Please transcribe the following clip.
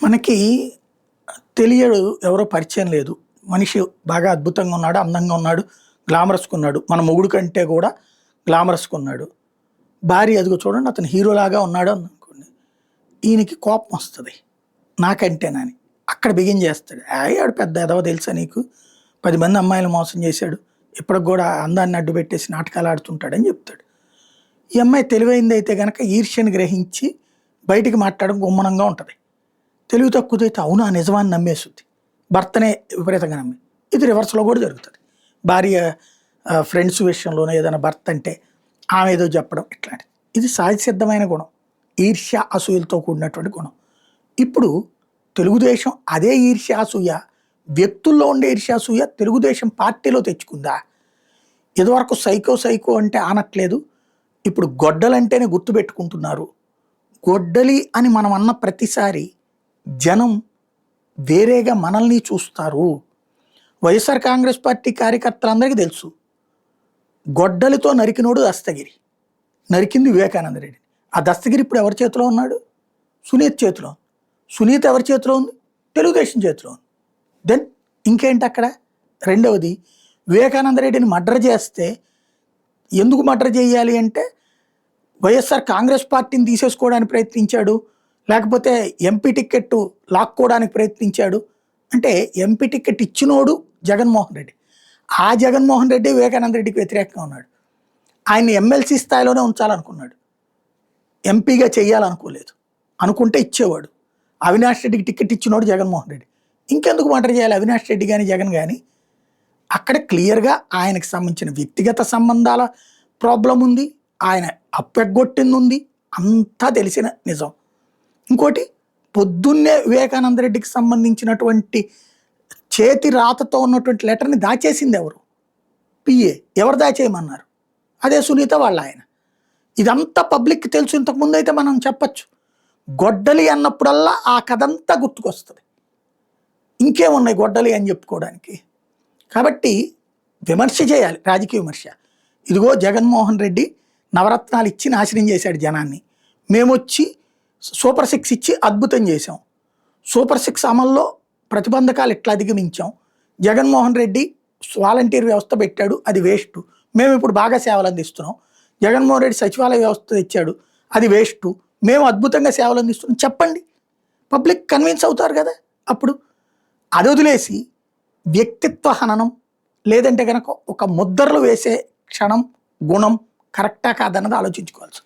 మనకి తెలియడు, ఎవరో పరిచయం లేదు. మనిషి బాగా అద్భుతంగా ఉన్నాడు, అందంగా ఉన్నాడు, గ్లామరస్‌గా ఉన్నాడు. మన మొగుడు కంటే కూడా గ్లామరస్‌గా ఉన్నాడు. భార్య అదిగో చూడండి అతను హీరోలాగా ఉన్నాడు అనుకోండి. ఈయనకి కోపం వస్తది. నాకంటేనని. అక్కడ బిగిన్ చేస్తాడు. ఆడు పెద్ద ఎదవ తెలుసా నీకు? 10 మంది అమ్మాయిలను మోసం చేశాడు. ఇప్పటికి కూడా అందాన్ని అడ్డుపెట్టేసి నాటకాలు ఆడుతుంటాడని చెప్తాడు. ఈ అమ్మాయి తెలివైందైతే గనక ఈర్ష్యని గ్రహించి బయటికి మాట్లాడడం గుమ్మనంగా ఉంటది. తెలివి తక్కువదైతే అవునా నిజమాన్ని నమ్మేస్తుంది. భర్తనే విపరీతంగా నమ్మి. ఇది రివర్స్‌లో కూడా జరుగుతుంది. భార్య ఫ్రెండ్స్ విషయంలోనో ఏదైనా భర్త అంటే ఆమె ఏదో చెప్పడం ఇట్లాంటిది. ఇది సహజసిద్ధమైన గుణం. ఈర్ష్య, అసూయలతో కూడినటువంటి గుణం. ఇప్పుడు తెలుగుదేశం అదే ఈర్ష్య, అసూయ వ్యక్తుల్లో ఉండే ఈర్ష్య, అసూయ తెలుగుదేశం పార్టీలో తెచ్చుకుందా? ఇదివరకు సైకో సైకో అంటే ఆనట్లేదు. ఇప్పుడు గొడ్డలంటేనే గుర్తుపెట్టుకుంటున్నారు. గొడ్డలి అని మనం అన్న ప్రతిసారి జనం వేరేగా మనల్ని చూస్తారు. వైఎస్ఆర్ కాంగ్రెస్ పార్టీ కార్యకర్తలందరికీ తెలుసు. గొడ్డలితో నరికినోడు దస్తగిరి, నరికింది వివేకానంద రెడ్డి. ఆ దస్తగిరి ఇప్పుడు ఎవరి చేతిలో ఉన్నాడు? సునీత్ చేతిలో. సునీత్ ఎవరి చేతిలో ఉంది? తెలుగుదేశం చేతిలో ఉంది. దెన్ ఇంకేంటి అక్కడ? రెండవది, వివేకానంద రెడ్డిని మర్డర్ చేస్తే ఎందుకు మర్డర్ చేయాలి అంటే వైఎస్ఆర్ కాంగ్రెస్ పార్టీని తీసేసుకోవడానికి ప్రయత్నించాడు, లేకపోతే ఎంపీ టికెట్ లాక్కోవడానికి ప్రయత్నించాడు అంటే ఎంపీ టికెట్ ఇచ్చినోడు జగన్మోహన్ రెడ్డి. ఆ జగన్మోహన్ రెడ్డి వివేకానంద రెడ్డికి వ్యతిరేకంగా ఉన్నాడు. ఆయన్ని ఎమ్మెల్సీ స్థాయిలోనే ఉంచాలనుకున్నాడు, ఎంపీగా చేయాలనుకోలేదు. అనుకుంటే ఇచ్చేవాడు. అవినాష్ రెడ్డికి టికెట్ ఇచ్చినోడు జగన్మోహన్ రెడ్డి. ఇంకెందుకు మర్డర్ చేయాలి అవినాష్ రెడ్డి కానీ జగన్ కానీ? అక్కడ క్లియర్గా ఆయనకు సంబంధించిన వ్యక్తిగత సంబంధాల ప్రాబ్లం ఉంది, ఆయన అప్పెగ్గొట్టింది ఉంది, అంతా తెలిసిన నిజం. ఇంకోటి, పొద్దున్నే వివేకానంద రెడ్డికి సంబంధించినటువంటి చేతి రాతతో ఉన్నటువంటి లెటర్ని దాచేసింది ఎవరు? పిఏ. ఎవరు దాచేయమన్నారు? అదే సునీత వాళ్ళ ఆయన. ఇదంతా పబ్లిక్కి తెలుసు. ఇంతకుముందు అయితే మనం చెప్పచ్చు. గొడ్డలి అన్నప్పుడల్లా ఆ కథంతా గుర్తుకొస్తుంది. ఇంకేమున్నాయి గొడ్డలి అని చెప్పుకోవడానికి? కాబట్టి విమర్శ చేయాలి, రాజకీయ విమర్శ. ఇదిగో జగన్మోహన్ రెడ్డి నవరత్నాలు ఇచ్చి నాశనం చేశాడు జనాన్ని, మేమొచ్చి సూపర్ 6 ఇచ్చి అద్భుతం చేసాం, సూపర్ 6 అమల్లో ప్రతిబంధకాలు ఎట్లా అధిగమించాం, జగన్మోహన్ రెడ్డి వాలంటీర్ వ్యవస్థ పెట్టాడు అది వేస్ట్, మేము ఇప్పుడు బాగా సేవలు అందిస్తున్నాం, జగన్మోహన్ రెడ్డి సచివాలయ వ్యవస్థ తెచ్చాడు అది వేస్ట్, మేము అద్భుతంగా సేవలు అందిస్తున్నాం చెప్పండి. పబ్లిక్ కన్విన్స్ అవుతారు కదా. అప్పుడు అది వదిలేసి వ్యక్తిత్వ హననం, లేదంటే కనుక ఒక ముద్రలు వేసే క్షణం, గుణం కరెక్టా కాదన్నది ఆలోచించుకోవాల్సి.